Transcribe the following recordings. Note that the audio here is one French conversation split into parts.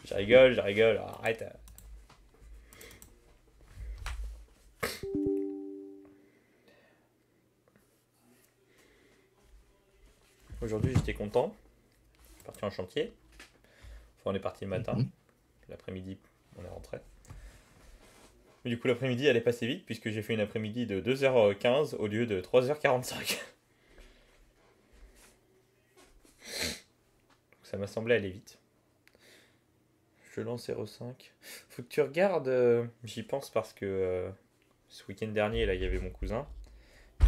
je rigole, arrête. Aujourd'hui, j'étais content. Je suis parti en chantier. Enfin, on est parti le matin. L'après-midi, on est rentré. Mais du coup, l'après-midi, elle est passée vite puisque j'ai fait une après-midi de 2h15 au lieu de 3h45. Ça m'a semblé aller vite. Je lance 0,5. Faut que tu regardes. J'y pense parce que ce week-end dernier, là, il y avait mon cousin.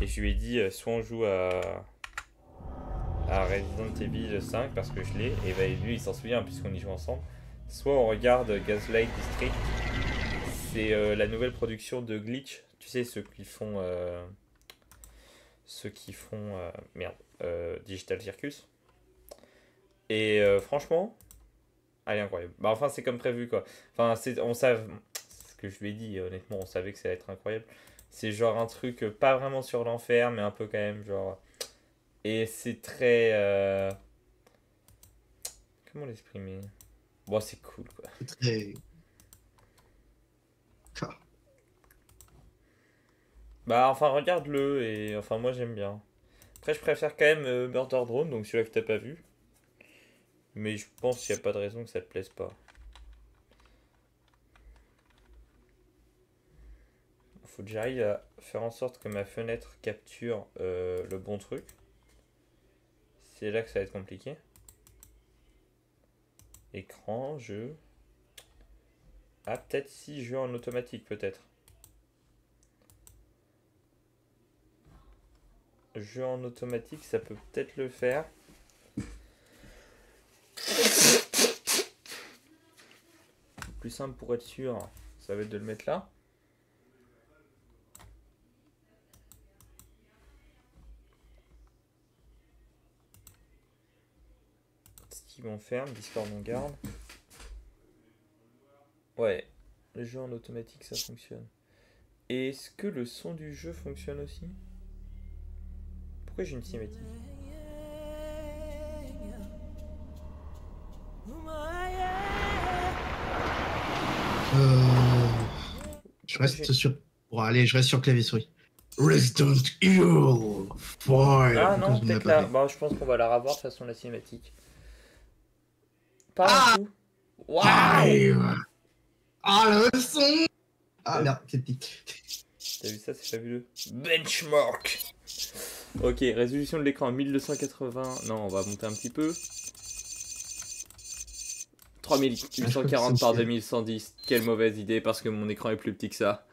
Et je lui ai dit soit on joue à Resident Evil 5 parce que je l'ai. Et bah, lui, il s'en souvient puisqu'on y joue ensemble. Soit on regarde Gaslight District. C'est la nouvelle production de Glitch. Tu sais, ceux qui font. Merde. Digital Circus. Et franchement. Elle est incroyable. Bah, enfin, c'est comme prévu, quoi. Enfin, on savait. Ce que je lui ai dit, honnêtement, on savait que ça allait être incroyable. C'est genre un truc pas vraiment sur l'enfer, mais un peu quand même, genre. Et c'est très. Comment l'exprimer? Bon, c'est cool, quoi. C'est très. Ah. Bah, enfin, regarde-le, et enfin, moi j'aime bien. Après, je préfère quand même Murder Drone, donc celui-là que t'as pas vu. Mais je pense qu'il n'y a pas de raison que ça te plaise pas. Faut que j'arrive à faire en sorte que ma fenêtre capture le bon truc. C'est là que ça va être compliqué. Écran, jeu. Ah, peut-être si jeu en automatique, peut-être. Jeu en automatique, ça peut peut-être le faire. Le plus simple pour être sûr, ça va être de le mettre là. Steam on ferme, Discord on garde. Ouais, le jeu en automatique ça fonctionne. Et est-ce que le son du jeu fonctionne aussi? Pourquoi j'ai une cinématique? Euh, Je Pourquoi j'ai... reste sur. Bon, allez, je reste sur clavier souris. Resident Evil 5. Ah Pourquoi non, je ne l'ai peut-être pas là. fait? Bah, je pense qu'on va la revoir de toute façon la cinématique. Pas d'un Ah! coup. Waouh! 5! Ah, le son! Ah, T'as merde, c'est petit. t'as vu ça, c'est fabuleux. Benchmark! Ok, résolution de l'écran 1280. Non, on va monter un petit peu. Ah, je crois que ça me 3840 par fait. 2110. Quelle mauvaise idée parce que mon écran est plus petit que ça.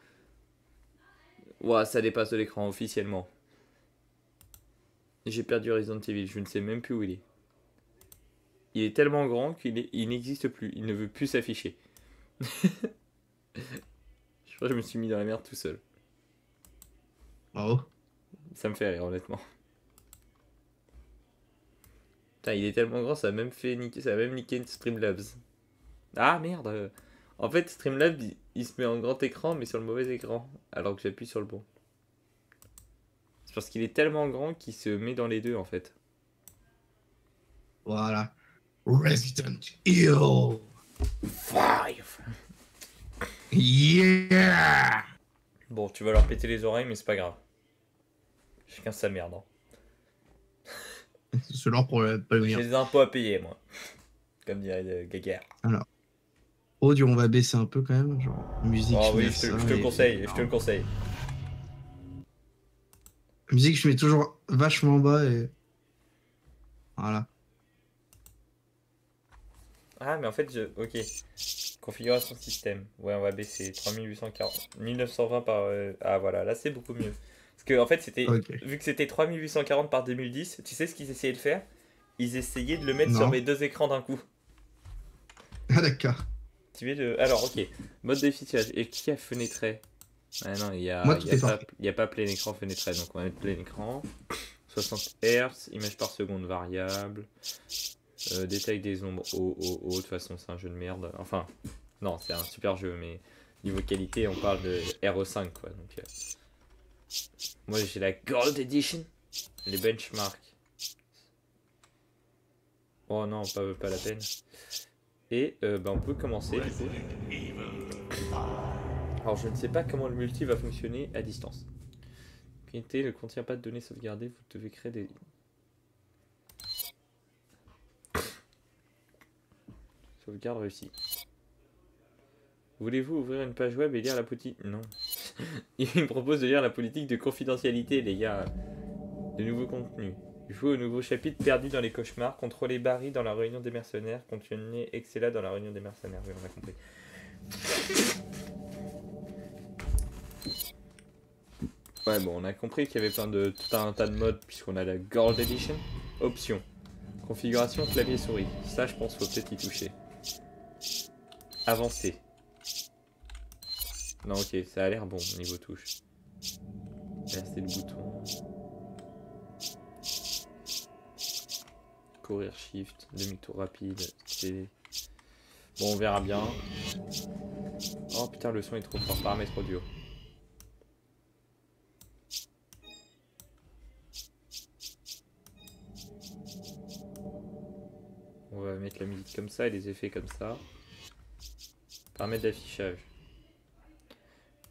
Ouah, ça dépasse de l'écran officiellement. J'ai perdu Resident Evil, je ne sais même plus où il est. Il est tellement grand il n'existe plus, il ne veut plus s'afficher. Je crois que je me suis mis dans la merde tout seul. Bravo. Ça me fait rire honnêtement. Putain, il est tellement grand, ça a même fait niquer, ça a même niqué Streamlabs. Ah merde. En fait, Streamlabs, il se met en grand écran, mais sur le mauvais écran, alors que j'appuie sur le bon. C'est parce qu'il est tellement grand qu'il se met dans les deux en fait. Voilà. Resident Evil. Five. Yeah! Bon, tu vas leur péter les oreilles, mais c'est pas grave. Chacun sa merde. Hein. C'est l'heure pour pas J'ai venir. des impôts à payer, moi. Comme dirait Gaguerre. Alors, audio, on va baisser un peu quand même. Genre, musique, Oh je mets oui, à ça. je te le Et... conseille, je te le alors, conseille. musique, je mets toujours vachement bas et. Voilà. Ah, mais en fait, ok. Configuration système. Ouais, on va baisser. 3840. 1920 par... Ah, voilà, là, c'est beaucoup mieux. Parce que, en fait, c'était... Ok. Vu que c'était 3840 par 2010, tu sais ce qu'ils essayaient de faire? Ils essayaient de le mettre sur Non. mes deux écrans d'un coup. Ah, d'accord. Tu veux le... Alors, ok. Mode d'affichage. Et qui a fenêtré? Ah non, Moi, il tout y a est pas, parfait. il y a pas plein écran fenêtré. Donc, on va mettre plein écran. 60 Hz, image par seconde variable. Détail des ombres de toute façon, c'est un jeu de merde. Enfin, non, c'est un super jeu, mais niveau qualité, on parle de RE5, quoi. Donc, moi, j'ai la Gold Edition. Les benchmarks. Oh non, pas la peine. Et bah, on peut commencer du coup. Alors je ne sais pas comment le multi va fonctionner à distance. Unité ne contient pas de données sauvegardées, vous devez créer des... Sauvegarde réussie. Voulez-vous ouvrir une page web et lire la politique? Non. Il me propose de lire la politique de confidentialité, les gars. De nouveaux contenus. Jouez au nouveau chapitre perdu dans les cauchemars. Contrôlez Barry dans la réunion des mercenaires. Continuez Excella dans la réunion des mercenaires. Oui, on a compris. Ouais, bon, on a compris qu'il y avait tout un tas de modes puisqu'on a la Gold Edition. Options. Configuration clavier souris. Ça, je pense qu'il faut peut-être y toucher. Avancer. Non, ok, ça a l'air bon niveau touche. Là, c'est le bouton. Courir shift, demi-tour rapide, c'est... Bon, on verra bien. Oh putain, le son est trop fort, paramètres audio. On va mettre la musique comme ça et les effets comme ça. Paramètres d'affichage.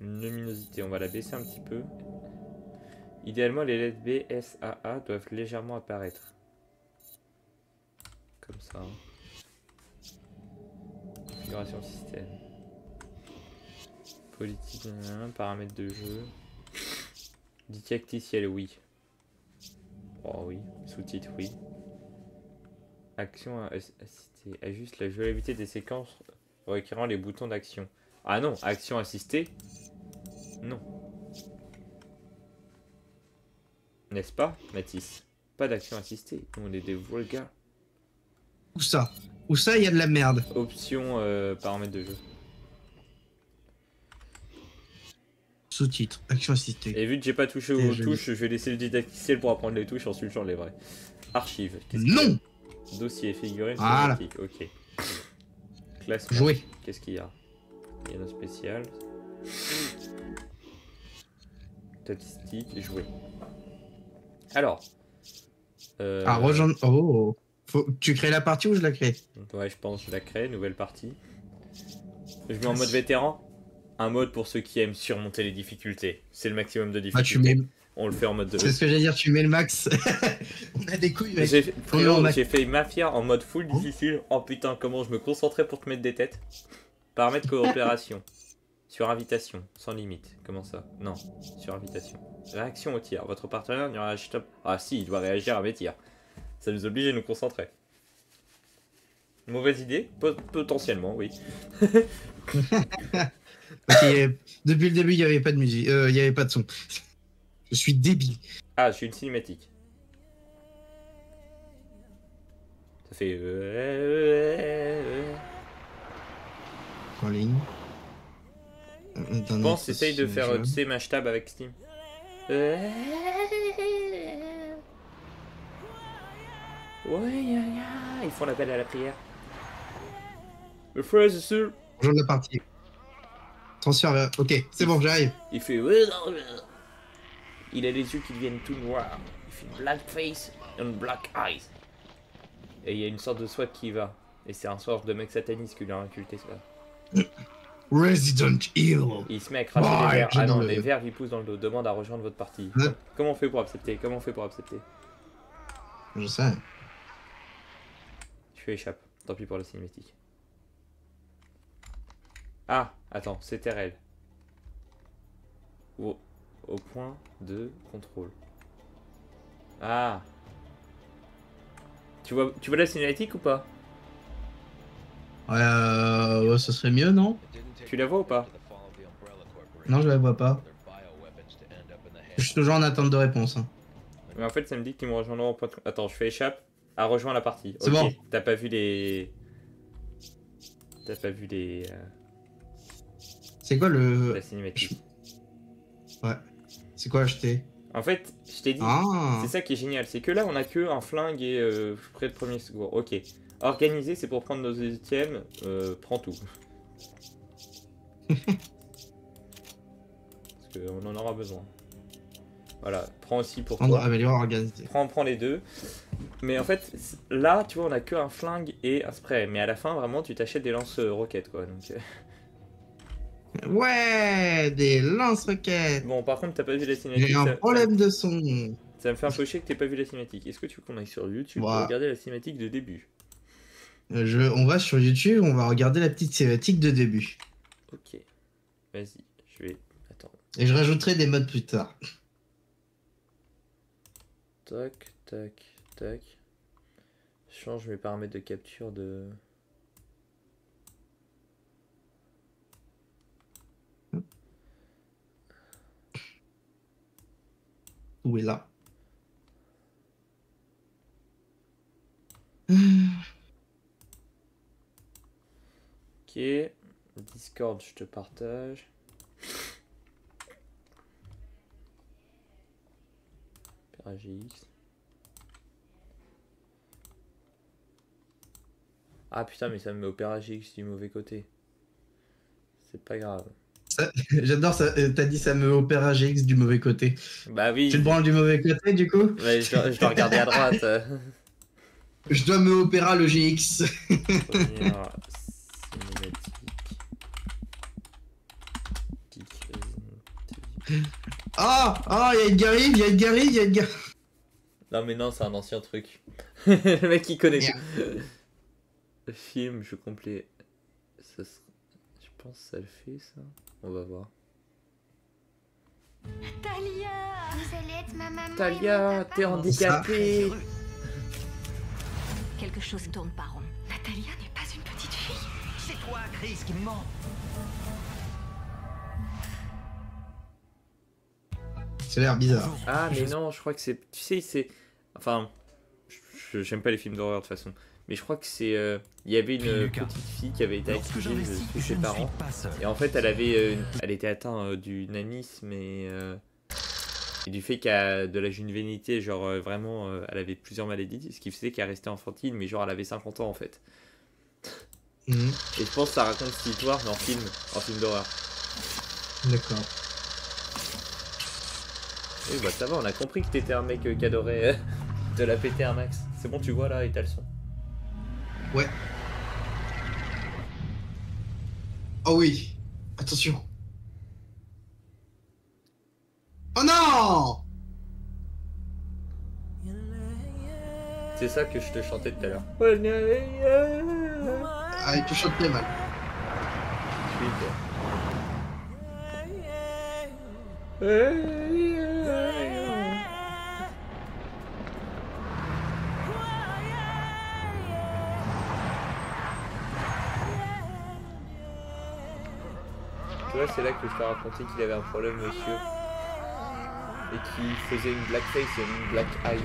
Luminosité, on va la baisser un petit peu. Idéalement, les LED B, S, A doivent légèrement apparaître. Comme ça. Configuration système. Politique, paramètres de jeu. Didacticiel, oui. Oh oui. Sous-titres, oui. Action assistée. Ajuste la jouabilité des séquences requérant les boutons d'action. Ah non, action assistée. Non. N'est-ce pas, Mathis? Pas d'action assistée. Nous, on est des vulgaires. Où ça? Où ça, il y a de la merde? Option paramètres de jeu. Sous-titres, action assistée. Et vu que j'ai pas touché aux touches, je vais laisser le didacticiel pour apprendre les touches, ensuite j'enlèverai. Archive. Non! Dossier, figurine, voilà. Ok. Classement. Jouer. Qu'est-ce qu'il y a? Il y a nos spécial. Statistiques, jouer. Alors. Ah, rejoindre. Oh. Tu crées la partie ou je la crée? Ouais, je pense que je la crée, nouvelle partie. Je mets en mode vétéran. Un mode pour ceux qui aiment surmonter les difficultés. C'est le maximum de difficulté. Bah, tu mets... On le fait en mode de... C'est ce que j'allais dire, tu mets le max. On a des couilles, mec. J'ai fait Mafia en mode full difficile. Oh putain, comment je me concentrais pour te mettre des têtes. Paramètres coopération. Sur invitation, sans limite. Comment ça? Non, sur invitation. Réaction au tir. Votre partenaire ne réagit pas. Ah si, il doit réagir à mes tirs. Ça nous oblige à nous concentrer. Mauvaise idée? Potentiellement, oui. Okay, depuis le début, il n'y avait pas de musique, il n'y avait pas de son. Je suis débile. Ah, j'ai une cinématique. Ça fait... En ligne. Je pense essaye de faire, tu sais, match tab avec Steam. Ils font l'appel à la prière. Le frère, c'est sûr. Rejoindre la partie. Transfert vers... Ok, c'est bon, j'arrive. Il fait... Il a les yeux qui deviennent tout noirs. Il fait black face and black eyes. Et il y a une sorte de SWAT qui va. Et c'est un sort de mec sataniste qui lui a inculté ça. Resident Evil. Il se met à cracher les verres. Ah non, les verres lui poussent dans le dos. Demande à rejoindre votre partie. Comment on fait pour accepter? Comment on fait pour accepter? Je sais. Je fais échappe. Tant pis pour la cinématique. Ah, attends, c'est TRL. Au point de contrôle. Ah. Tu vois la cinématique ou pas? Ouais, ça serait mieux, non? Tu la vois ou pas? Non, je la vois pas. Je suis toujours en attente de réponse. Hein. Mais en fait, ça me dit qu'ils me rejoindront au point de... Attends, je fais échappe. Ah, rejoins la partie. C'est bon. T'as pas vu les... T'as pas vu les... C'est quoi le... La cinématique. Ouais. C'est quoi acheter? En fait, je t'ai dit, c'est ça qui est génial. C'est que là, on a que un flingue et près de premier secours. Ok. Organiser, c'est pour prendre nos items. Prends tout. Parce qu'on en aura besoin. Voilà, prends aussi pour Prendre, toi. améliorer, organiser. Prends les deux. Mais en fait, là, tu vois, on a que un flingue et un spray. Mais à la fin, vraiment, tu t'achètes des lance-roquettes, quoi. Donc... Ouais, des lance-roquettes. Bon, par contre, t'as pas vu la cinématique. J'ai un problème de son. Ça me fait un peu chier que t'aies pas vu la cinématique. Est-ce que tu veux qu'on aille sur YouTube pour Voilà. regarder la cinématique de début? On va sur YouTube, on va regarder la petite cinématique de début. Ok. Vas-y, je vais... Attends. Et je rajouterai des modes plus tard. Tac, tac, tac. Je change mes paramètres de capture de... Où est là? Ok. Discord, je te partage. PRGX. Ah putain, mais ça me met Opéra GX du mauvais côté. C'est pas grave. J'adore ça. T'as dit ça me Opéra GX du mauvais côté. Bah oui. Tu le branles du mauvais côté du coup? Ouais, je dois regarder à droite. Je dois me Opéra le GX. Première cinématique. Ah, il y a Edgar Rive, il y a Edgar Rive, il y a Edgar. Non mais non, c'est un ancien truc. Le mec il connaît tout. Le film, je complète. Je pense que ça le fait ça. On va voir. Talia, vous allez être ma maman. Talia, t'es handicapée. Quelque chose tourne pas rond. Natalia n'est pas une petite fille. C'est toi, Chris, qui me ment. Ça a l'air bizarre. Ah mais non, je crois que c'est... Tu sais, c'est... Enfin, j'aime pas les films d'horreur de toute façon. Mais je crois que c'est... Il y avait une petite fille qui avait été accusée de tuer ses parents. Et en fait, elle était atteinte du nanisme et du fait qu'elle de la juvénilité, genre vraiment, elle avait plusieurs maladies, ce qui faisait qu'elle restait enfantine, mais genre elle avait 50 ans en fait. Et je pense que ça raconte cette histoire, mais en film d'horreur. D'accord. Oui, bah ça va, on a compris que t'étais un mec qui adorait de la péter un max. C'est bon, tu vois là, et t'as le son. Ouais. Oh oui. Attention. Oh non! C'est ça que je te chantais tout à l'heure. Ah, tu chantes très mal. Tu vois, c'est là que je t'ai raconté qu'il avait un problème, monsieur. Et qu'il faisait une blackface et une black eyes.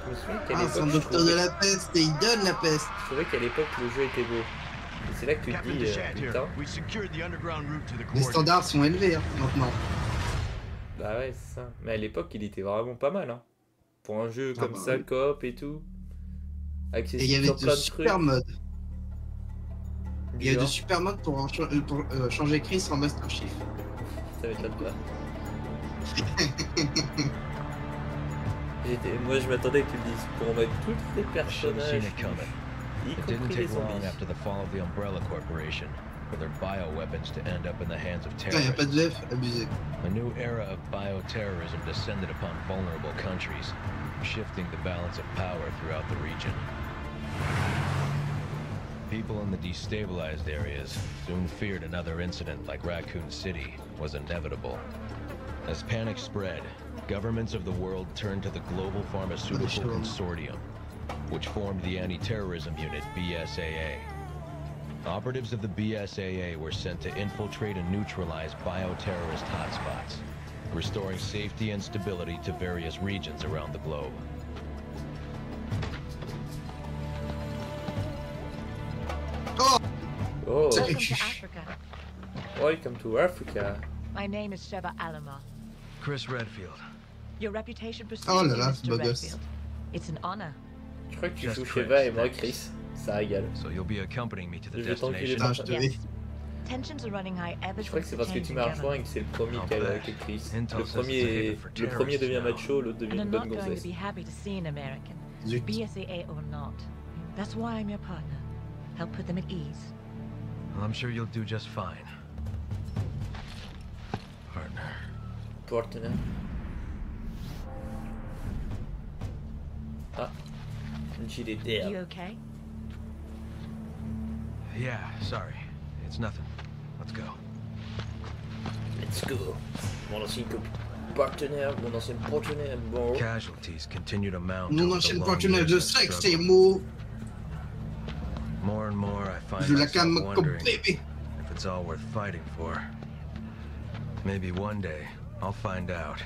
Je me souviens qu'à Ah, c'est un l'époque, docteur de la peste et il donne la peste. je trouvais qu'à l'époque le jeu était beau. Et c'est là que tu te dis, putain. Les standards sont élevés hein, maintenant. Bah ouais, c'est ça. Mais à l'époque, il était vraiment pas mal, hein. Pour un jeu Ah comme bah ça, oui. coop et tout. Et il y Accessible avait sur de plein de super trucs. modes. Il y avait de Genre, super modes pour changer Chris en Master Chief. ça m'étonne pas. Moi, je m'attendais que tu me dises pour mettre tous les personnages, y It didn't compris les take long zombies. after the fall of the Umbrella Corporation for their bioweapons to end up in the hands of Putain, y a pas de terrorists. VF, abusé. A new era of bioterrorism descended upon vulnerable countries, shifting the balance of power throughout the region. People in the destabilized areas soon feared another incident like Raccoon City was inevitable. As panic spread, governments of the world turned to the Global Pharmaceutical Consortium, which formed the anti-terrorism unit BSAA. Operatives of the BSAA were sent to infiltrate and neutralize bioterrorist hotspots, restoring safety and stability to various regions around the globe. Oh! Oh, Salut. Welcome to Africa. welcome to Africa. My name is Sheva Alama. Chris Redfield. Your reputation precedes Oh là you, là, Mr. beau gosse. Redfield. It's an honor. Je crois que tu Just joues Chris, Sheva et moi thanks. Chris. Ça régale. So you'll be accompanying me to the Je vais t'enculer destination. Ah, je te vais. Yes. Tensions are running high ever Je crois que since c'est the parce que change tu in m'as rejoint et government. que c'est le premier I'll qui a bet. avec Chris. Intel Le says it's a haven for premier devient terrorists macho, l'autre devient And une I'm bonne not going to gonzesse. be happy to see an American, Zut. BSAA or not. That's why I'm your partner. Help put them at ease. Well, I'm sure you'll do just fine. Partner. Partner. Ah, un gilet You d'air. okay? Yeah, sorry. It's nothing. Let's go. Let's go. Mon ancien partenaire, mon ancien partenaire mort. Casualties continue to mount. Mon over the ancien long partenaire years de of sexe, struggle. c'est mot. More and more, I find Je la myself calme comme wondering bébé. if it's all worth fighting for. Maybe one day I'll find out.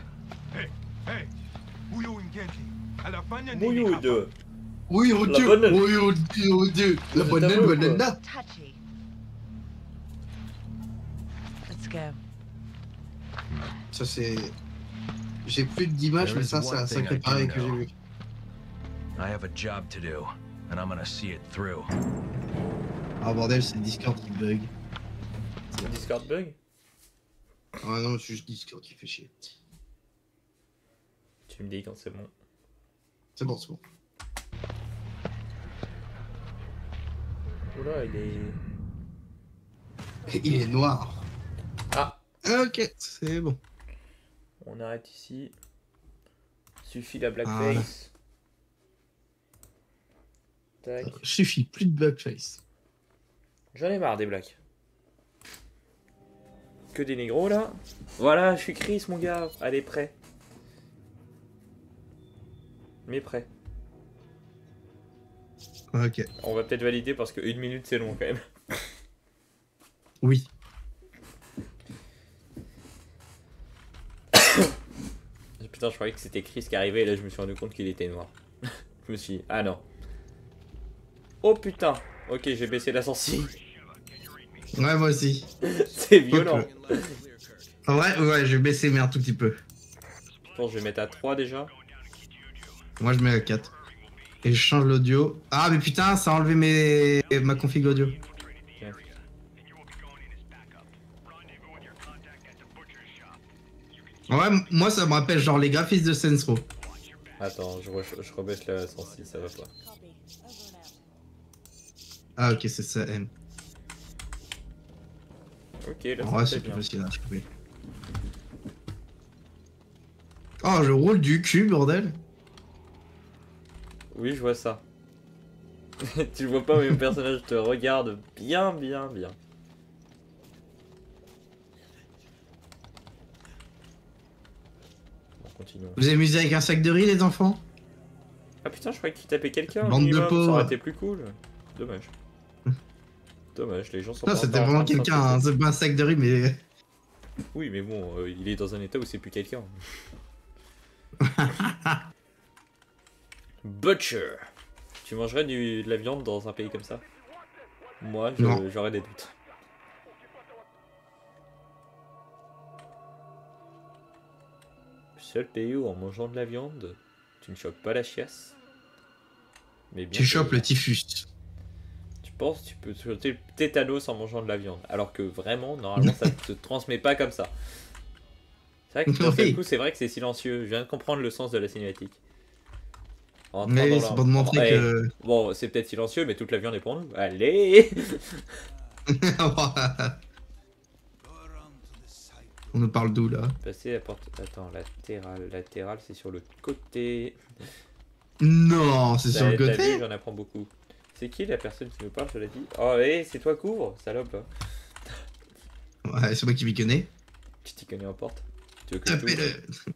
Hey, hey, huyo ingenti anafanya nini Mouillou hapa? de. Oui, oh La Dieu, banane. oui, oh Dieu, oh Dieu. La C'est banane, à vous, quoi. banana. Touchy. Let's go. Ça, c'est. J'ai plus d'images, mais ça, c'est un sacré pareil que j'ai vu. I have a job to do, and I'm gonna see it through. Ah, bordel, c'est Discord qui bug. C'est Discord bug? Ah non, c'est juste Discord qui fait chier. Tu me dis quand c'est bon. C'est bon, c'est bon. Oula, il est. Il est noir. Ah, Ok, c'est bon. on arrête ici. Suffit la blackface. Tac. Suffit, plus de blackface. J'en ai marre des blacks. Que des négros là. Voilà, je suis Chris mon gars. Allez, prêt. Mais prêt. Ok. On va peut-être valider parce que 1 minute c'est long quand même. Oui. Putain, je croyais que c'était Chris qui arrivait et là je me suis rendu compte qu'il était noir. Je me suis dit, ah non. Oh putain. Ok, j'ai baissé la sensibilité. Ouais, moi aussi. C'est violent. En vrai, ouais, je vais baisser mais un tout petit peu. Je pense que je vais mettre à 3 déjà. Moi, je mets à 4. Et je change l'audio. Ah, mais putain, ça a enlevé ma config audio. Tiens. Ouais, moi, ça me rappelle genre les graphismes de Saints Row. Attends, je rebaisse la sensibilité, ça va pas. Ah, ok, c'est ça, M. Ok, là En vrai, c'est c'est plus bien. facile à trouver. Oh, je roule du cul, bordel. Oui, je vois ça. Tu le vois pas, mais mon personnage te regarde bien. Bon, continuons. Vous amusez avec un sac de riz, les enfants? Ah putain, je croyais que tu tapais quelqu'un. au Bande de minimum, Ça pauvres. aurait été plus cool. Dommage. Dommage, les gens sont Non, pas c'était encore en vraiment train de quelqu'un, hein, c'est pas un sac de riz, mais. Oui, mais bon, il est dans un état où c'est plus quelqu'un. Butcher. Tu mangerais de la viande dans un pays comme ça? Moi, Non. j'aurais des doutes. Seul pays où en mangeant de la viande, tu ne chopes pas la chiasse. Mais bien Tu chopes que- le typhus. Tu penses que tu peux choper le tétanos en mangeant de la viande, alors que vraiment, normalement, ça ne se transmet pas comme ça. C'est vrai que d'un seul Oui. coup, c'est vrai que c'est silencieux. Je viens de comprendre le sens de la cinématique. En train Mais dans c'est la- pour te montrer Eh, que. Bon, c'est peut-être silencieux, mais toute la viande est pour nous. Allez. On nous parle d'où là? Passer la porte. Attends, latérale. Latérale, c'est sur le côté. Non, c'est sur le T'as vu, côté. j'en apprends beaucoup. C'est qui la personne qui nous parle, je l'ai dit? Oh, hé, c'est toi, couvre, salope. Ouais, c'est moi qui m'y connais. Tu t'y connais en porte. Tu veux que je Tapez-le. t'ouvre?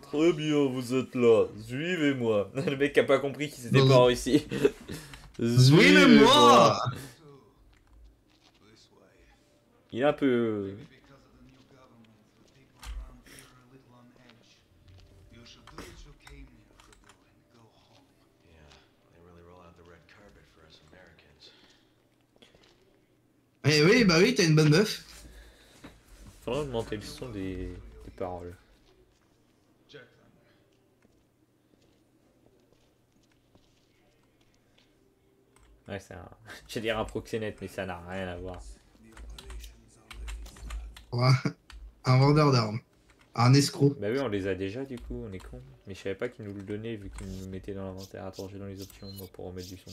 Très bien, vous êtes là. Suivez-moi. Le mec a pas compris qu'il s'était Non. pas en Russie. Suivez-moi. Il est un peu. They really roll out the red carpet for us Americans. Eh oui, bah oui, t'as une bonne meuf. Faudrait augmenter le son des paroles. Ouais, c'est un... Je vais dire un proxénète, mais ça n'a rien à voir. Ouais. Un vendeur d'armes. Un escroc. Bah oui, on les a déjà du coup, on est con. Mais je savais pas qu'ils nous le donnaient vu qu'ils nous le mettaient dans l'inventaire. Attends, j'ai dans les options moi pour remettre du son.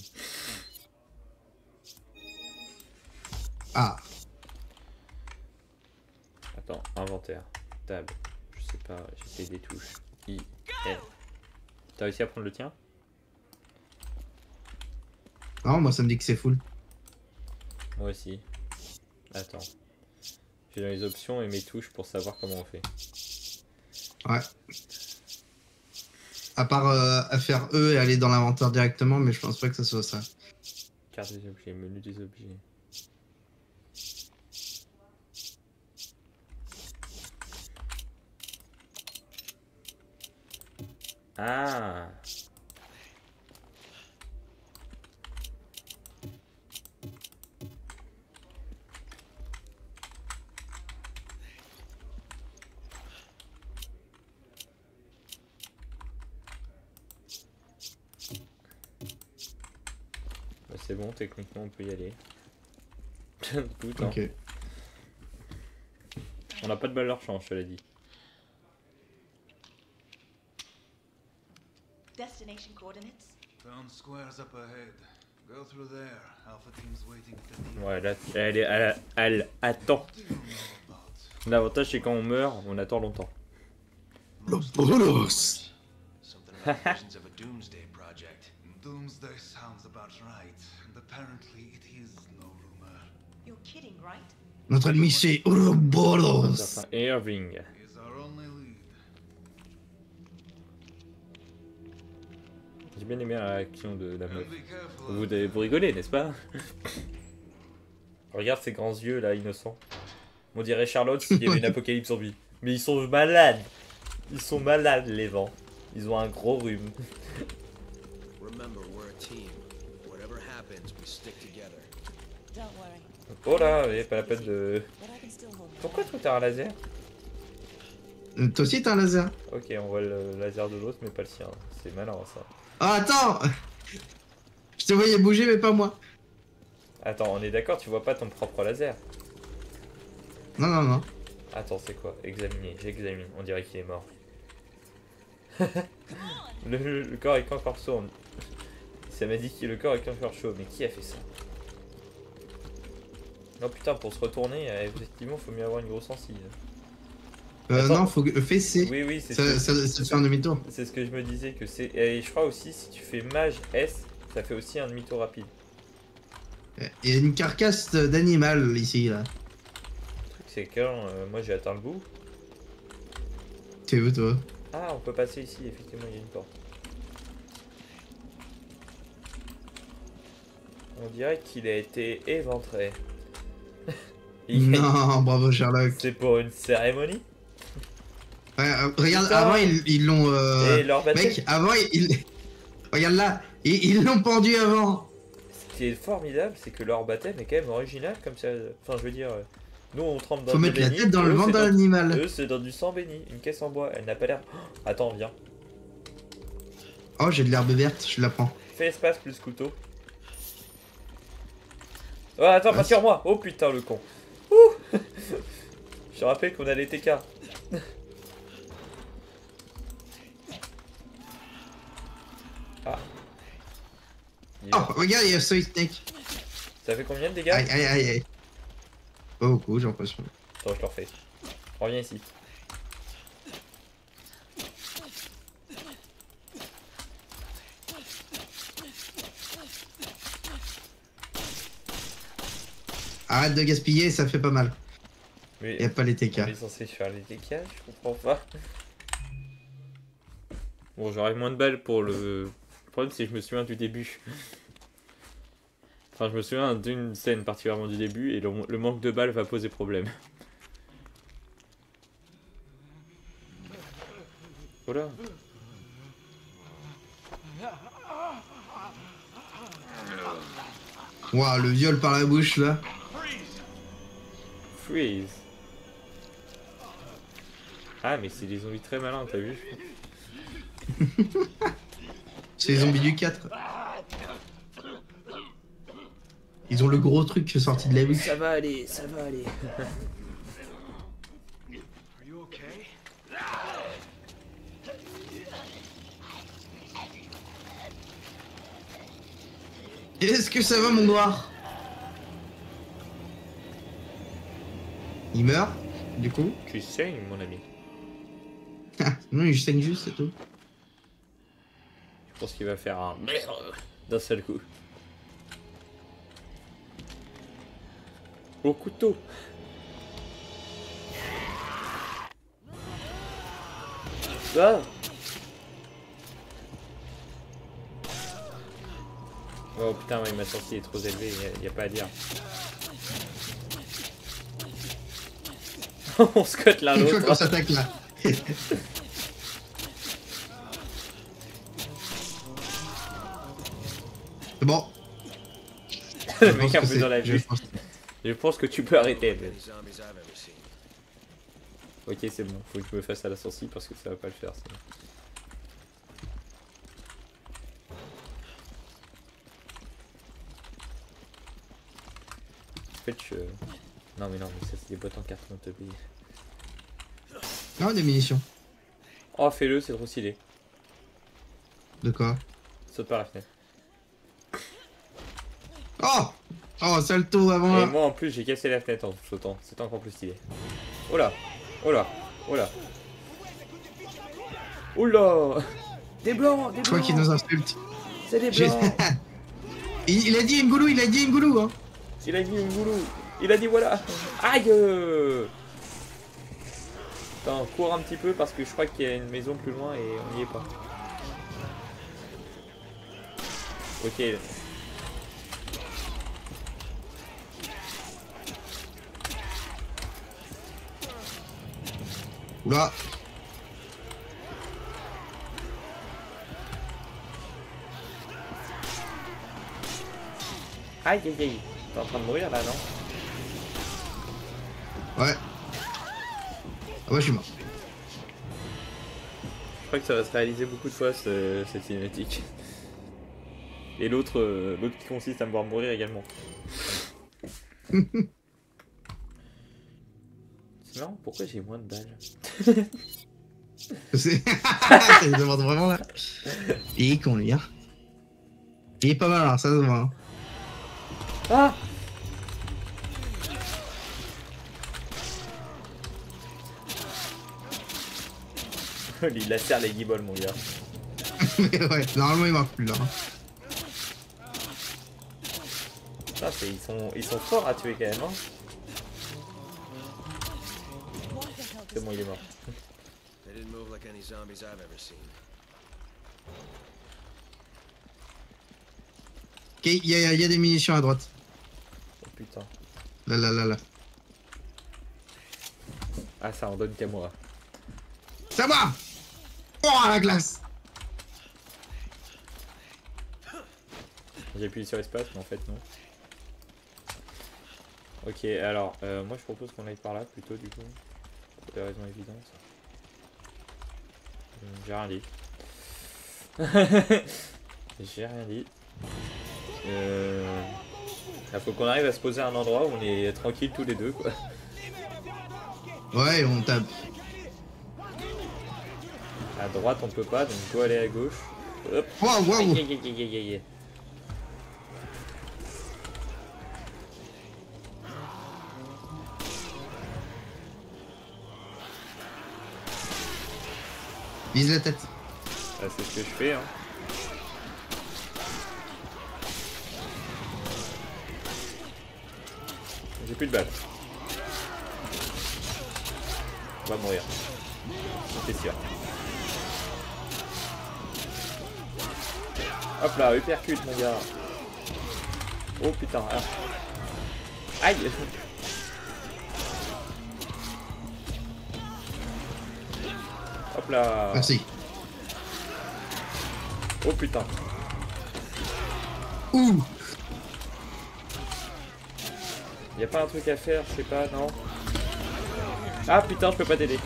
Ah. Attends, inventaire, table, je sais pas, j'ai fait des touches. I, L. T'as réussi à prendre le tien? Non, moi ça me dit que c'est full. Moi aussi. Attends. J'ai dans les options et mes touches pour savoir comment on fait. Ouais. À part à faire E et aller dans l'inventaire directement, mais je pense pas que ça soit ça. Carte des objets, menu des objets. Ah! Bah, c'est bon, techniquement on peut y aller. Tout, hein. Ok. On n'a pas de balle de rechange, je te l'ai dit. Destination coordinates? Town square's up ahead. Go through there. Alpha team's waiting at the depot. Ouais, là, elle attend. What do you know about? L'avantage c'est quand on meurt, on attend longtemps. Los bolos. Something about visions of a doomsday project. Doomsday sounds about right, and apparently it is no rumor. You're kidding, right? Notre ennemi c'est Ouroboros. Certain Irving. He's our only lead. J'ai bien aimé la réaction de la meuf. And be careful. Vous rigolez, n'est-ce pas? Regarde ces grands yeux là, innocents. On dirait Charlotte s'il y avait une apocalypse zombie. Mais ils sont malades. Ils sont malades, les vents. Ils ont un gros rhume. Remember, we're a team. Whatever happens, we stick together. Don't worry, Oh là, mais pas la peine de... but I can still hold my Pourquoi toi t'as un laser? Toi aussi t'as un laser. Ok, on voit le laser de l'autre, mais pas le sien. C'est malin ça. Oh attends. Je te voyais bouger mais pas moi. Attends, on est d'accord, tu vois pas ton propre laser? Non non non. Attends, c'est quoi? Examiner, j'examine. On dirait qu'il est mort. le corps est encore chaud. Ça m'a dit que le corps est encore chaud. Mais qui a fait ça? Non putain, pour se retourner, effectivement, faut mieux avoir une grosse hensille. Attends. Non, faut que fais C. Oui, oui, c'est Ça fait un demi-tour. ce que je me disais que c'est. Et je crois aussi, si tu fais mage S, ça fait aussi un demi-tour rapide. Il y a une carcasse d'animal ici là. Le truc, c'est que moi j'ai atteint le bout. T'es où toi? Ah, on peut passer ici, effectivement, il y a une porte. On dirait qu'il a été éventré. Non, bravo Sherlock. C'est pour une cérémonie? Ouais, regarde, Putain. avant ils l'ont. Et leur baptême? Mec, avant regarde là, ils l'ont pendu avant. Ce qui est formidable, c'est que leur baptême est quand même original comme ça. Enfin, je veux dire, nous on trempe dans Faut du mettre la béni, tête dans le eux, ventre c'est de l'animal. Eux, c'est dans du sang béni, une caisse en bois. Elle n'a pas l'air. Oh, attends, viens. Oh, j'ai de l'herbe verte, je la prends. Fais espace plus couteau. Oh, attends, pas Ouais. sur moi. Oh putain, le con. Ouh. Je te rappelle qu'on a les TK. Ah. Oh, regarde, il y a Soy Snake. Ça fait combien de dégâts? Aïe, aïe, aïe, aïe. Pas beaucoup, j'ai l'impression. Attends, je te refais. Reviens ici. Arrête de gaspiller, ça fait pas mal. Mais Y a pas les TK. on est censé faire les TK, je comprends pas. Bon, j'aurai moins de balles pour le... Le problème, c'est que je me souviens du début. Enfin, je me souviens d'une scène particulièrement du début, et le manque de balles va poser problème. Oh là. Waouh, le viol par la bouche là. Freeze. Ah, mais c'est des zombies très malins, t'as vu? C'est les zombies du 4. Ils ont le gros truc qui est sorti de la bouche. Ça va aller, ça va aller. Are you okay? Est-ce que ça va, mon noir? Il meurt, du coup. Tu saignes, mon ami. Non, il saigne juste, c'est tout. Je pense qu'il va faire un d'un seul coup. Au couteau. Ah. Oh putain, ouais, ma sortie est trop élevée, y a pas à dire. On se cote l'un Une fois l'autre. qu'on s'attaque là. C'est bon. Le Je pense mec un que peu c'est- dans la vue. Je pense que tu peux arrêter. mais- Any zombies I've ever seen. Ok, c'est bon, faut que je me fasse à la sortie parce que ça va pas le faire. Sinon. En fait, je. Non, mais ça c'est des boîtes en carton, te paye. Non, des munitions. Oh, fais-le, c'est trop stylé. De quoi? Saute par la fenêtre. Oh! Oh, salto avant Et là. moi en plus, j'ai cassé la fenêtre en sautant, c'est encore plus stylé. Oh là! Oh là! Oh là! Oh là! Des blancs! Des Je crois blancs! qu'il nous insulte. C'est des J'ai- blancs! Il a dit Ngoulou, il a dit Ngoulou, hein. Il a dit une goulou! Il a dit voilà! Aïe! Attends, cours un petit peu parce que je crois qu'il y a une maison plus loin et on n'y est pas. Ok. Oula. Aïe aïe aïe! T'es en train de mourir là, non? Ouais. Ah ouais, je suis mort. Je crois que ça va se réaliser beaucoup de fois cette cinématique. Et l'autre qui consiste à me voir mourir également. C'est marrant, pourquoi j'ai moins de balles? C'est... Ça me demande vraiment là. Il est con lui, hein. Il est pas mal, alors ça se voit. Hein. Ah! Il lacère les guibolles, mon gars. Mais ouais, normalement il marche plus là. Hein. Putain, ils sont forts à tuer quand même, hein. C'est bon, il est mort. They didn't move like any zombies I've ever seen. Ok, il y a des munitions à droite. Oh putain. Là, là, là, là. Ah, ça en donne qu'à moi. Ça va! Oh, la glace! J'ai appuyé sur espace, mais en fait, non. Ok, alors, moi je propose qu'on aille par là plutôt, du coup. Pour des raisons évidentes. J'ai rien dit. J'ai rien dit. Il faut qu'on arrive à se poser à un endroit où on est tranquille tous les deux, quoi. Ouais, on tape. À droite on peut pas, donc go aller à gauche. Hop. Waouh, waouh! Aïe, aïe, aïe, aïe, aïe, aïe. Vise la tête. Ah, c'est ce que je fais, hein. J'ai plus de balles. On va mourir. C'est sûr. Hop là, uppercut mon gars. Oh putain. Ah. Aïe. Hop là. Merci. Oh putain. Ouh! Y'a pas un truc à faire, je sais pas, non? Ah putain, je peux pas t'aider.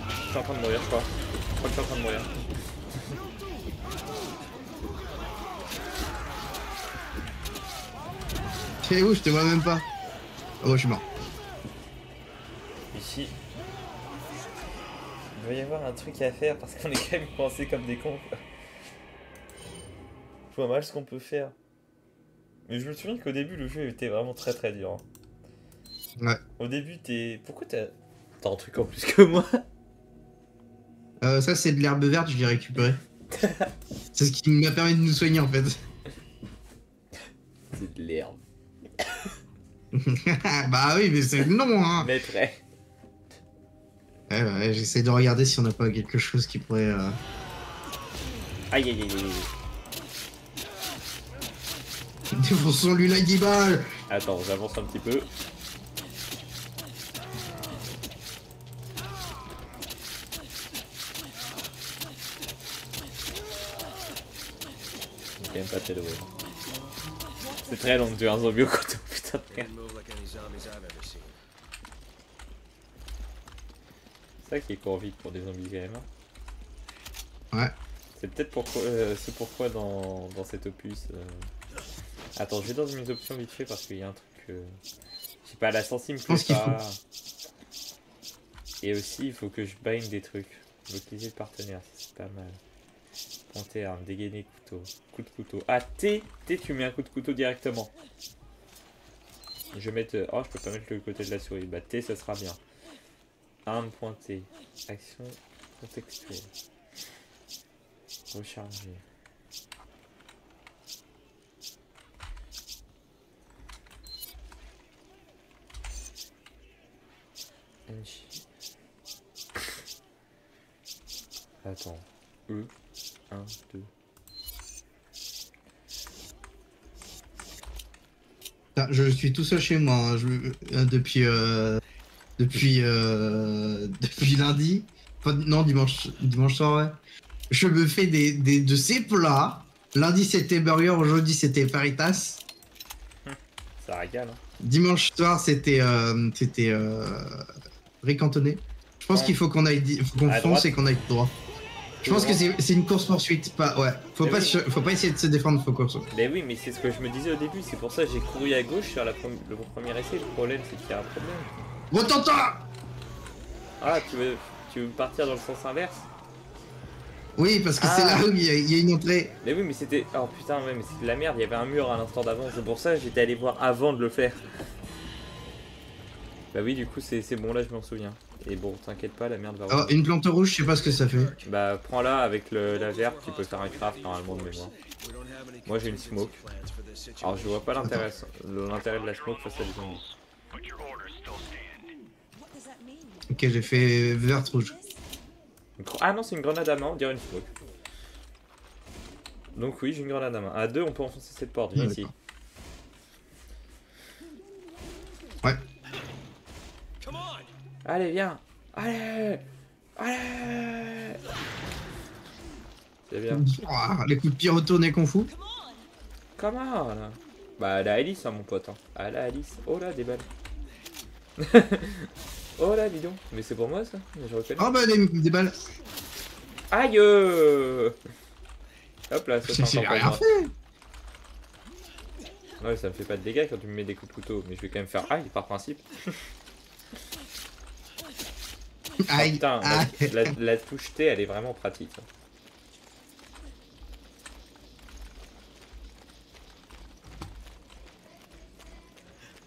Je suis en train de mourir, je crois. Je crois que je suis en train de mourir. T'es où? Je te vois même pas. Oh, je suis mort. Ici. Il doit y avoir un truc à faire parce qu'on est quand même coincés comme des cons. Quoi. Je vois mal ce qu'on peut faire. Mais je me souviens qu'au début, le jeu était vraiment très très dur. Hein. Ouais. Au début, t'es. Pourquoi t'as un truc en plus que moi? Ça, c'est de l'herbe verte, je l'ai récupéré. C'est ce qui m'a permis de nous soigner en fait. C'est de l'herbe. Bah oui, mais c'est le nom, hein. Mais très. Ouais, j'essaie de regarder si on n'a pas quelque chose qui pourrait. Aïe aïe aïe aïe. Défonçons-lui la guibale. Attends, j'avance un petit peu. C'est quand même pas très drôle. C'est très long de tuer un zombie au couteau, putain de merde. Didn't move like any zombies I've ever seen. C'est ça qui est court vite pour des zombies quand même. Hein. Ouais. C'est peut-être pourquoi, pourquoi dans cet opus. Attends, je vais dans mes options vite fait parce qu'il y a un truc. Je sais pas, la sensi me plaît pas. Et aussi, il faut que je bind des trucs. Localiser le partenaire, c'est pas mal. Ponter arme, dégainer couteau. Coup de couteau. Ah, T, tu mets un coup de couteau directement. Je vais mettre. Oh, je peux pas mettre le côté de la souris. Bah, T, ça sera bien. Arme pointée. Action contextuelle. Recharger. NJ. Attends. E. 1, 2. Ah, je suis tout seul chez moi hein, depuis lundi. Enfin, non, dimanche soir, ouais. Je me fais de ces plats. Lundi c'était burger, aujourd'hui c'était faritas. Ça régale. Hein. Dimanche soir c'était riz cantonné. Je pense qu'il faut qu'on aille, faut qu'on fonce et qu'on aille droit. Je pense que c'est une course poursuite, pas ouais. Faut pas essayer de se défendre, faut course. Mais oui, mais c'est ce que je me disais au début. C'est pour ça que j'ai couru à gauche sur le premier essai. Le problème, c'est qu'il y a un problème. Retends-toi. Ah, tu veux partir dans le sens inverse? Oui, parce que c'est là où il y a une entrée. Mais oui, mais c'était. Oh putain, ouais, mais c'était de la merde. Il y avait un mur à l'instant d'avant. C'est pour ça que j'étais allé voir avant de le faire. Bah oui, du coup, c'est bon, là, je m'en souviens. Et bon, t'inquiète pas, la merde va Oh, une plante rouge, je sais pas ce que ça fait. Bah, prends-la avec la verte, tu peux faire un craft normalement de mémoire. Moi, j'ai une smoke. Alors, je vois pas l'intérêt de la smoke face à des zombies. Ok, j'ai fait verte rouge. Ah non, c'est une grenade à main, on dirait une smoke. Donc oui, j'ai une grenade à main. À deux, on peut enfoncer cette porte, viens ici. Ouais. Allez, viens. Allez. C'est bien. Oh, les coups de pied retournés qu'on fout. Come on. Bah, la Alice, hein, mon pote. Hein. Ah, la Alice. Oh là, des balles. Oh là, dis donc. Mais c'est pour moi, ça. Je reconnais. Oh bah, des balles. Aïe. Hop là, ça c'est encore rien pour moi. fait. Ouais, ça me fait pas de dégâts quand tu me mets des coups de couteau. Mais je vais quand même faire aïe, par principe. Aïe. Oh, putain, la touche T, elle est vraiment pratique.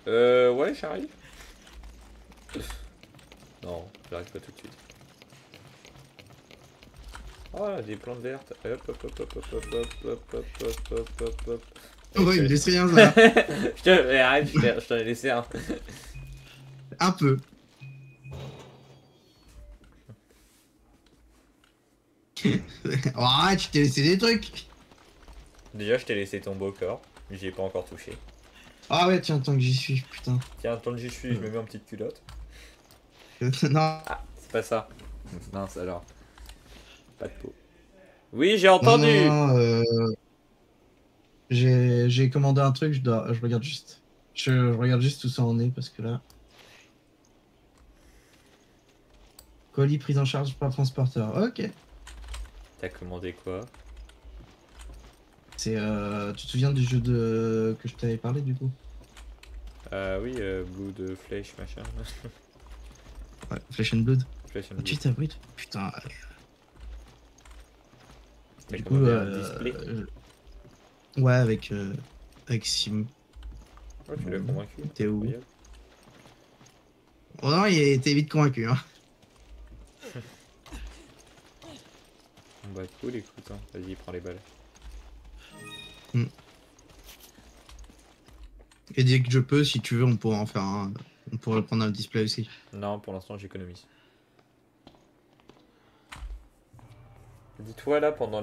Ouais, j'arrive. Non, j'arrive pas tout de suite. Oh, des plantes vertes. Hop, hop, hop, hop, hop, hop, hop, hop, hop, hop, hop, hop, hop. Oh, il me laisse rien, ça. Arrête, je t'en ai laissé un. Un peu. Oh, arrête, je t'ai laissé des trucs. Déjà, je t'ai laissé ton beau corps. J'y ai pas encore touché. Ah ouais, tiens, tant que j'y suis, putain. Tiens, tant que j'y suis, je me mets en petite culotte. Non. Ah, c'est pas ça. Mince alors. Pas de peau. Oui, j'ai entendu. Non, j'ai commandé un truc, je regarde juste. Je regarde juste où ça en est parce que là. Colis prise en charge par transporteur. Ok. T'as commandé quoi? C'est tu te souviens du jeu que je t'avais parlé du coup? Oui, Blood, Flèche, machin. Ouais, Flesh and Blood. Flesh and Ah, tu Blood. t'abrites. Putain. T'as Du commandé coup, un display. Ouais, avec Sim. Oh, tu l'as convaincu. T'es où? Incroyable. Oh non, il était vite convaincu. Hein. Bah cool, écoute, hein. Vas-y, prends les balles. Et dès que je peux, si tu veux, on pourra en faire un. On pourrait prendre un display aussi. Non, pour l'instant, j'économise. Dis-toi là, pendant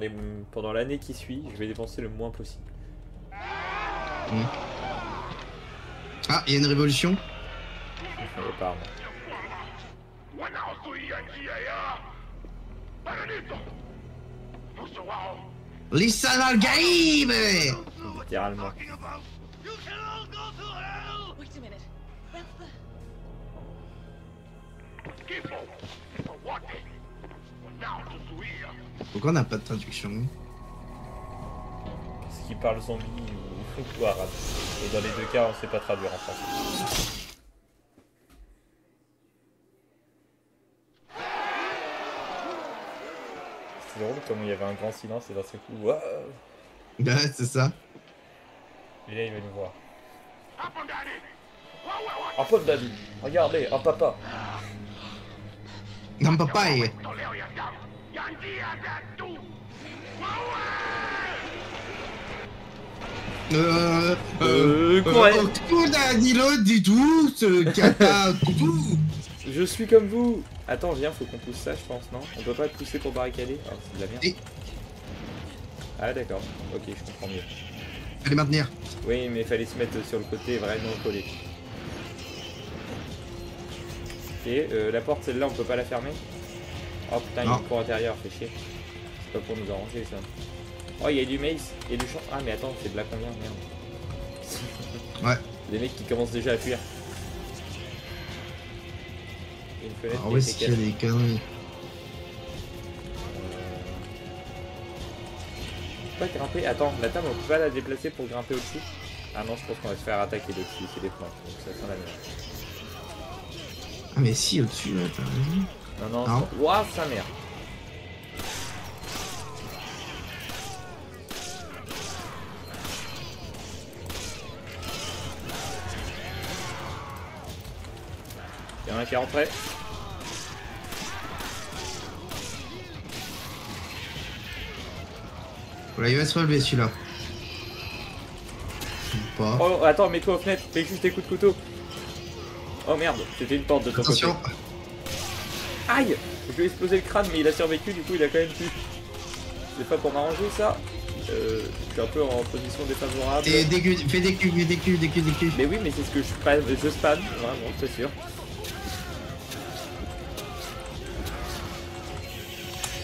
l'année qui suit, je vais dépenser le moins possible. Ah, il y a une révolution. Apparemment. Listen al Gaïb. Littéralement. Wait a minute. That's the... Pourquoi on n'a pas de traduction? Parce qu'il parle zombie ou arabe. Et dans les deux cas, on sait pas traduire en français. C'est drôle comme il y avait un grand silence et d'un seul coup, waouh. Ouais, c'est ça. Et là, il va nous voir. Un pote David, regardez, un papa. Non, papa est... Courez. Tout n'a dit l'autre du tout, ce cata, tout. Je suis comme vous. Attends, viens, faut qu'on pousse ça, je pense, non? On peut pas le pousser pour barricader? Ah, c'est de la merde. Et- Ah, d'accord. Ok, je comprends mieux. Allez maintenir. Oui, mais il fallait se mettre sur le côté vraiment collé. Et la porte, celle-là, on peut pas la fermer? Oh putain, il y a Non. une cour intérieure, fait chier. C'est pas pour nous arranger ça. Oh, il y a du mace, il y a du champ. Ah, mais attends, c'est de là combien? Merde. Ouais. Des mecs qui commencent déjà à fuir. Il y a une fenêtre Ah qui ouais, est c'est qu'il y a cassée. des conneries. On peut pas grimper. Attends, la table, on peut pas la déplacer pour grimper au-dessus? Ah non, je pense qu'on va se faire attaquer dessus, c'est des plantes, donc ça sent la merde. Ah mais si, au-dessus, là, t'as raison. Non, non, Non. Ouah, sa mère. Il y en a un qui est rentré. Voilà, il va se relever celui-là. Ou pas. Oh, attends, mets-toi aux fenêtres, fais juste tes coups de couteau. Oh merde, c'était une porte de ton Attention. côté. Aïe! Je lui ai explosé le crâne, mais il a survécu, du coup il a quand même pu. C'est pas pour m'arranger ça. Je suis un peu en position défavorable. Et des culs, fais des culs, des culs, des culs, des culs. Mais oui, mais c'est ce que je spam, vraiment, c'est sûr.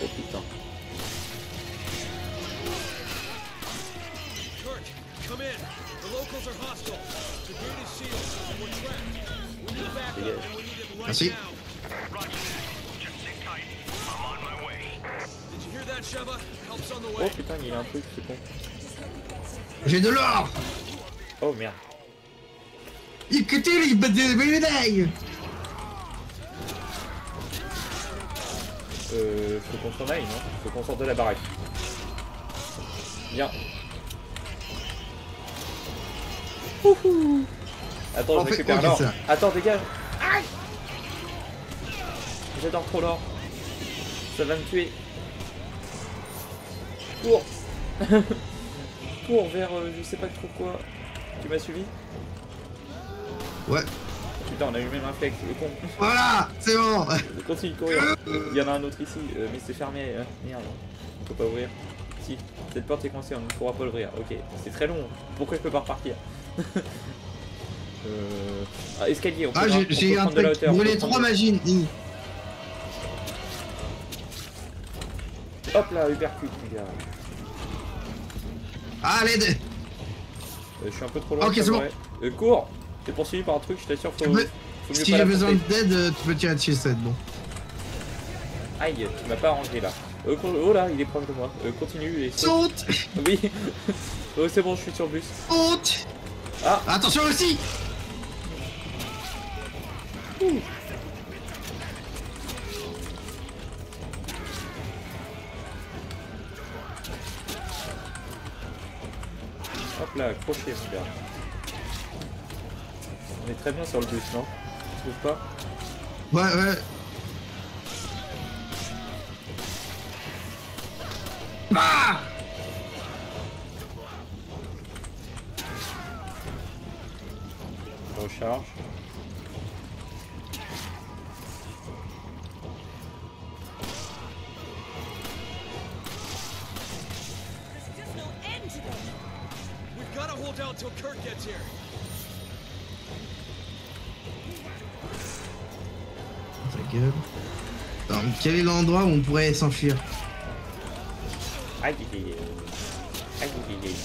Oh putain. Kurt, come in. The locals are hostile. The gate is sealed, and we're trapped. We need backup, Dégage. and we need it right Merci. now. Did you hear that, Sheva? Help's on the Oh way. putain, il y a un truc, c'est con. J'ai de l'or. Oh merde. Écoutez les médailles. Faut qu'on s'en aille, non? Faut qu'on sorte de la baraque. Viens. Wouhou. Attends, En je fait, récupère ok, l'or. ça. Attends, dégage. Aïe. J'adore trop l'or. Ça va me tuer. Cours. Cours vers je sais pas trop quoi. Tu m'as suivi? Ouais. Putain, on a eu le même réflexe, le con. Voilà, c'est bon. Continue de courir. Il y en a un autre ici, mais c'est fermé. Merde, on peut pas ouvrir. Si, cette porte est coincée, on ne pourra pas l'ouvrir. Ok, c'est très long. Pourquoi je peux pas repartir? Ah, escalier, on peut, Ah, on j'ai peut eu un prendre de la truc. hauteur. on Brûler peut 3 prendre de- magines. Hop là, uppercut, les gars. Allez, Je suis un peu trop loin. Ok, ça c'est bon. m'aurait- cours. T'es poursuivi par un truc, je t'assure, faut Mais- mieux si pas j'ai la besoin pomper. d'aide, tu peux tirer dessus, ça va être bon. Aïe, tu m'as pas arrangé là. Oh là, il est proche de moi. Continue et saute. Saute. Oui. Oh, c'est bon, je suis sur le bus. Saute. Ah. Attention aussi. Hop là, crochet mon gars. On est très bien sur le bus, non? Tu trouves pas? Ouais. Ah! Recharge. We've got to hold out till Kurt gets here. Ta gueule. Attends, quel est l'endroit où on pourrait s'enfuir? Aïe aïe aïe. Aïe aïe aïe.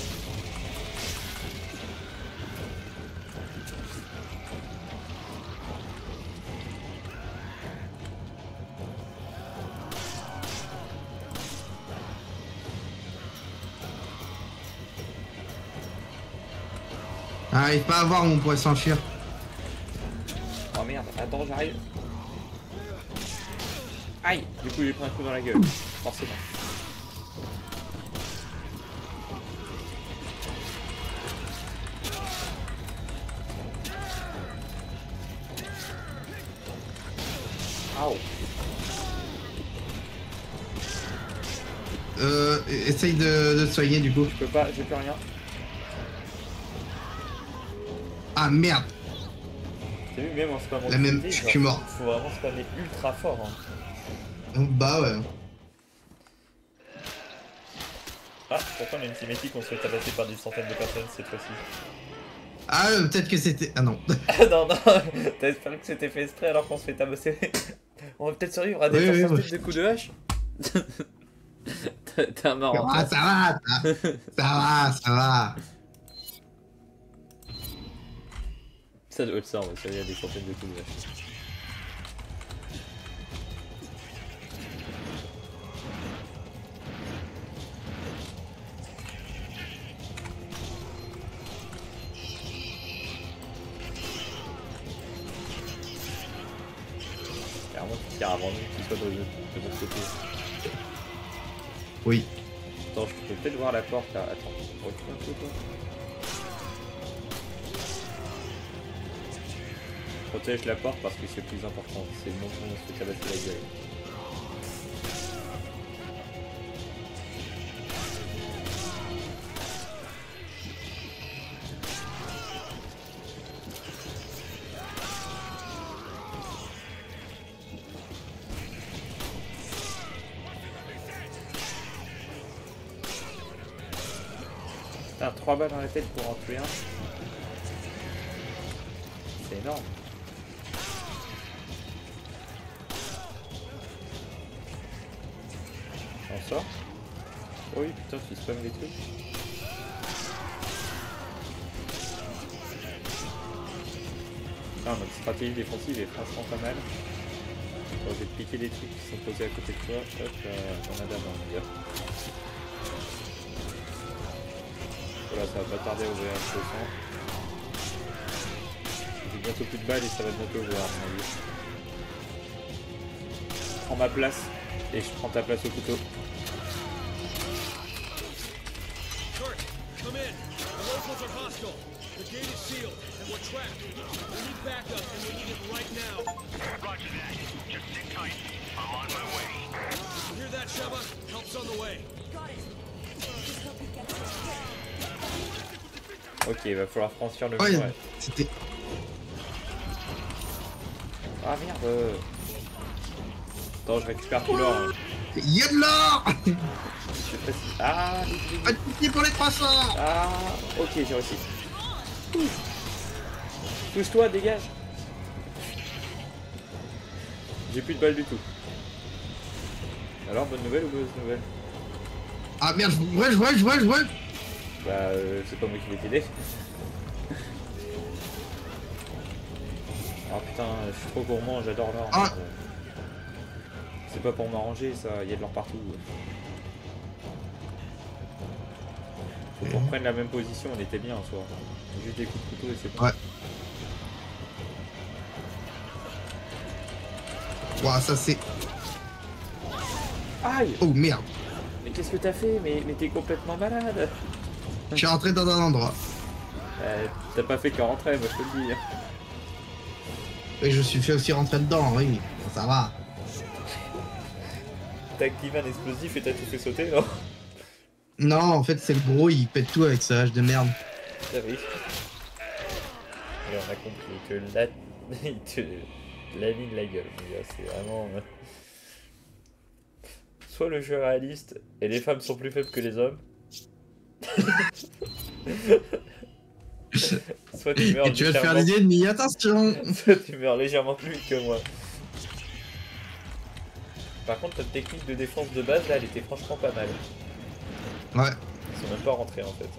J'arrive pas à voir où on pourrait s'enfuir. Oh merde, attends, j'arrive. Aïe. Du coup, j'ai pris un coup dans la gueule. Forcément. Aouh. Essaye de te soigner du coup. Je peux pas, j'ai plus rien. Ah merde. T'as vu, même en spammant La même, TNT, je genre, suis mort. faut vraiment spammer ultra fort. Hein. Bah ouais. Ah, pourtant, on a une cinématique, on se fait tabasser par des centaines de personnes cette fois-ci. Ah peut-être que c'était... Ah non. Non, t'as espéré que c'était fait exprès alors qu'on se fait tabasser. On va peut-être survivre à des Oui, centaines de coups de hache. T'es un marrant. Ah, ça va. Ça doit être ça, on va survivre à des centaines de coups de hache. Clairement, tu tires avant nous, qu'il soit de notre côté. Oui. Attends, je peux peut-être voir la porte là. Attends, recule un peu toi. Protège la porte parce que c'est plus important. C'est le moment où on se fait tabasser la gueule. Putain, 3 balles dans la tête pour en tuer un. C'est énorme. On sort. Oh oui, putain, tu spams les trucs. Putain, notre stratégie défensive est franchement pas mal. Bon, je vais te piquer des trucs qui sont posés à côté de toi. Hop, on a d'abord, mon gars. Voilà, ça va pas tarder à ouvrir un peu sang. J'ai bientôt plus de balles et ça va bientôt ouvrir, à mon avis. Je prends ma place et je prends ta place au couteau. Kurt, come in. The locals are hostile. The gate is sealed, and we're trapped. We need backup, and we need it right now. Roger that. Just sit tight. I'm on my way. You hear that, Sheva? Help's on the way. Ok, il va falloir franchir le Ouais, mur. Ouais. c'était... Ah merde. Attends, je récupère tout l'or. Hein. Y'a de l'or. Je sais pas si... Ah, Pas de pitié pour les 300. ah, ok, j'ai réussi. Pousse-toi, dégage. J'ai plus de balles du tout. Alors, bonne nouvelle ou mauvaise nouvelle? Ah merde, je vois. Bah, c'est pas moi qui vais t'aider. Ah putain, je suis trop gourmand, j'adore l'or. Ah. C'est pas pour m'arranger ça, il y a de l'or partout. Faut qu'on reprenne la même position, on était bien en soi. Juste des coups de couteau et c'est bon. Ouais. Ouah, ça c'est. Aïe! Oh merde. Mais qu'est-ce que t'as fait? Mais t'es complètement malade! Je suis rentré dans un endroit. T'as pas fait que rentrer, moi je te le dis. Et je suis fait aussi rentrer dedans, oui. Ça va. T'as activé un explosif et t'as tout fait sauter, non? Non, en fait, c'est le gros, il pète tout avec sa hache de merde. Ah oui. Et on a compris que là, il te lamine la gueule, mon gars, c'est vraiment... Soit le jeu est réaliste et les femmes sont plus faibles que les hommes. Soit tu meurs Et tu vas te faire légèrement- l'idée de m'y attention. Soit tu meurs légèrement plus vite que moi. Par contre, notre technique de défense de base, là, elle était franchement pas mal. Ouais. Ils sont même pas rentrés en fait.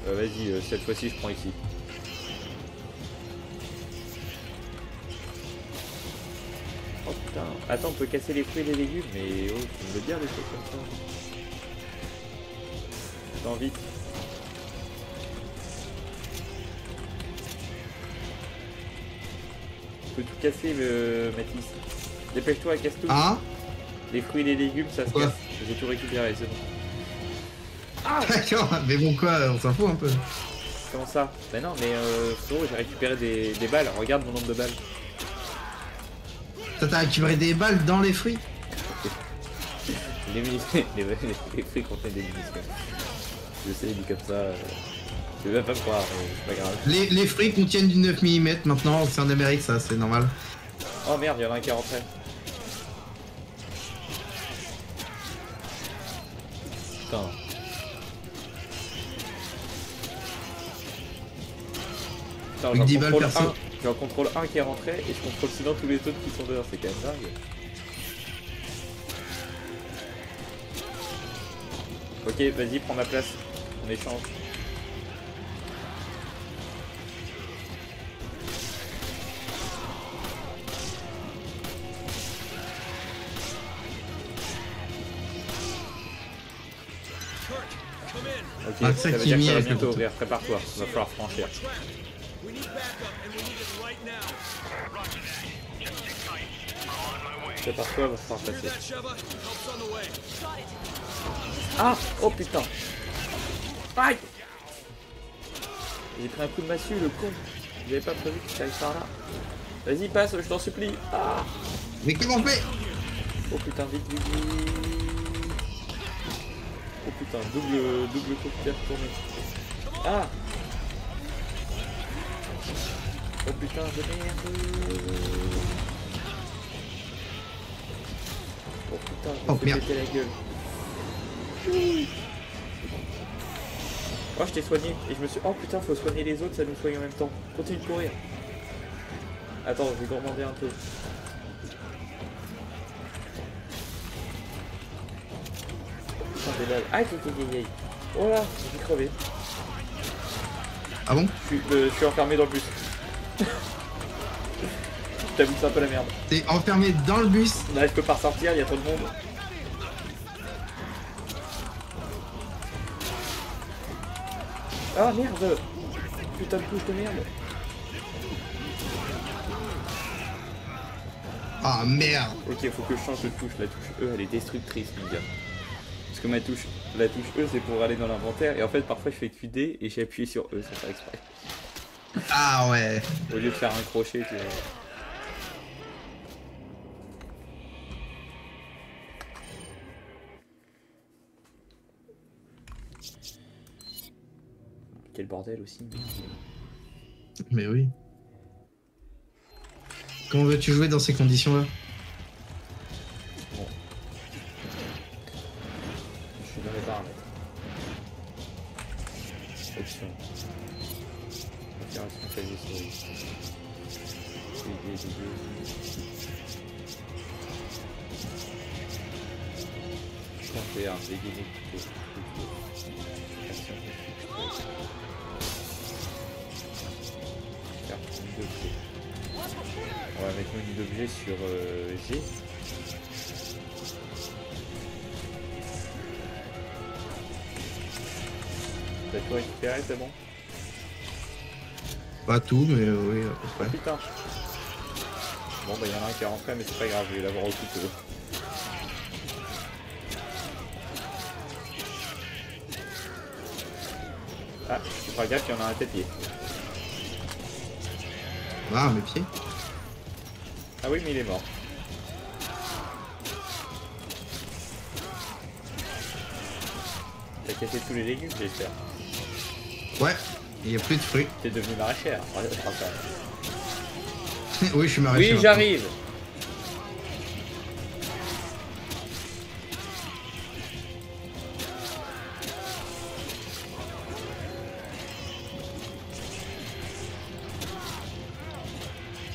Vas-y, cette fois-ci je prends ici. Oh putain, attends, on peut casser les fruits et les légumes, mais oh, tu me veux dire des choses comme ça. Attends, vite. On peut tout casser, Mathis. Dépêche-toi, casse tout. Ah. Les fruits et les légumes, ça se Quoi? casse. J'ai tout récupéré, c'est bon. D'accord, mais bon quoi, on s'en fout un peu. Comment ça? Bah non, mais frérot, j'ai récupéré des balles. Regarde mon nombre de balles. T'as récupéré des balles dans les fruits? Les munitions, les fruits contiennent des munitions. Je sais, dit comme ça. Je vais même pas me croire, mais c'est pas grave. Les fruits contiennent du 9 mm maintenant, c'est en Amérique ça, c'est normal. Oh merde, il y en a un qui est rentré. Putain. Putain, Avec 10 balles contrôle perso. un. J'en contrôle un qui est rentré et je contrôle sinon tous les autres qui sont dehors, c'est quand même dingue. Ok, vas-y, prends ma place. On échange. Ok, Ah, ça ça veut qui dire que m'y ça va est, bientôt le ouvrir. Prépare-toi, va falloir franchir. We need backup, and we need it right now. Prépare-toi, va falloir Hear passer. that, Sheva? Help's on the way. Ah! Oh putain! Aïe! J'ai pris un coup de massue, le con! J'avais pas prévu que ça allait par là. Vas-y, passe, je t'en supplie! Ah! Mais comment on fait? Oh putain, vite, vite, vite! Oh putain, double coup de pierre tourné. Ah! Oh putain, de merde! Oh putain, je me Oh, fais merde. péter la gueule. Oh, je t'ai soigné et je me suis... Oh putain, faut soigner les autres, ça nous soigne en même temps. Continue de courir. Attends, je vais gourmander un peu. Putain, des balles. Aïe, aïe, aïe, aïe. Oh là, j'ai crevé. Ah bon? Je suis enfermé dans le bus. T'as vu, c'est un peu la merde. T'es enfermé dans le bus? Là, je peux pas ressortir, il y a trop de monde. Ah merde! Putain de touche de merde! Ah merde! Ok, faut que je change de touche. La touche E, elle est destructrice, mon gars. Parce que la touche E, c'est pour aller dans l'inventaire. Et en fait, parfois, je fais QD et j'ai appuyé sur E sans faire exprès. Ah ouais! Au lieu de faire un crochet, tu vois. Quel bordel aussi. Mais oui. Comment veux-tu jouer dans ces conditions-là? Bon. Je suis dans les paramètres. Option. Opération clavier souris. Dégueu. 31, dégainer plutôt. Action. Carte d'objet. On va mettre une d'objet sur G. T'as tout récupéré, c'est bon? Pas tout, mais oui, à peu Oh près. putain! Bon bah y'en a un qui est rentré mais c'est pas grave, je vais l'avoir au couteau. Ah, tu feras gaffe, il y en a un à tes pieds. Ah, mes pieds. Ah oui mais il est mort. T'as cassé tous les légumes j'espère. Ouais, il n'y a plus de fruits. T'es devenu maraîchère. Oui, je suis maraîcher. Oui maintenant. j'arrive.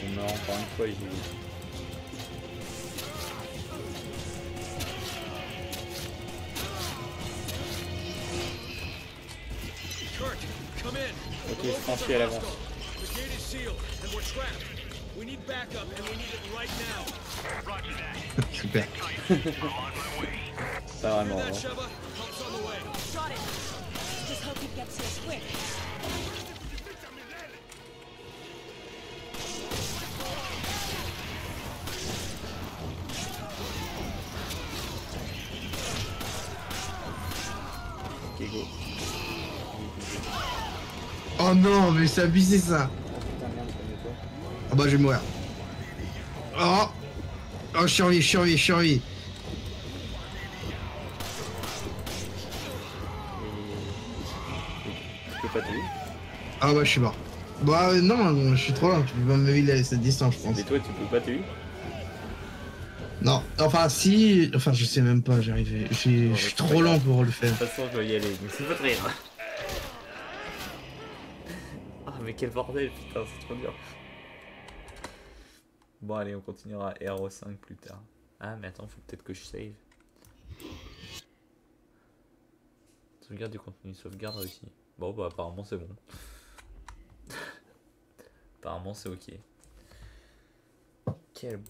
On meurt encore une fois ici. Kurt, come in. Ok, The locals franchi à are l'avance. hostile. The gate is sealed, and we're trapped. We need backup, and we need it right now. Super. Pas Hear vraiment. that, Hein. Sheva? Help's on the way. Got it. Just hope he gets to us quick. Ok go. Oh non, mais c'est abusé ça. Putain merde, calme-toi. Ah bah, je vais mourir. Oh. Oh, je suis en vie, je suis en vie, je suis en vie. Tu peux pas tuer. Ah bah, je suis mort. Bah, non, je suis trop loin. Tu peux pas me lever à cette distance, je pense. Et toi tu peux pas tuer. Non, enfin, si. Enfin, je sais même pas, j'arrive. Je suis trop lent pour le faire. De toute façon je dois y aller, mais c'est pas de rire. Ah mais quel bordel putain, c'est trop dur. Bon allez, on continuera RO5 plus tard. Ah mais attends, faut peut-être que je save. Sauvegarde du contenu, sauvegarde réussi. Bon bah apparemment c'est bon. Apparemment c'est ok. Quel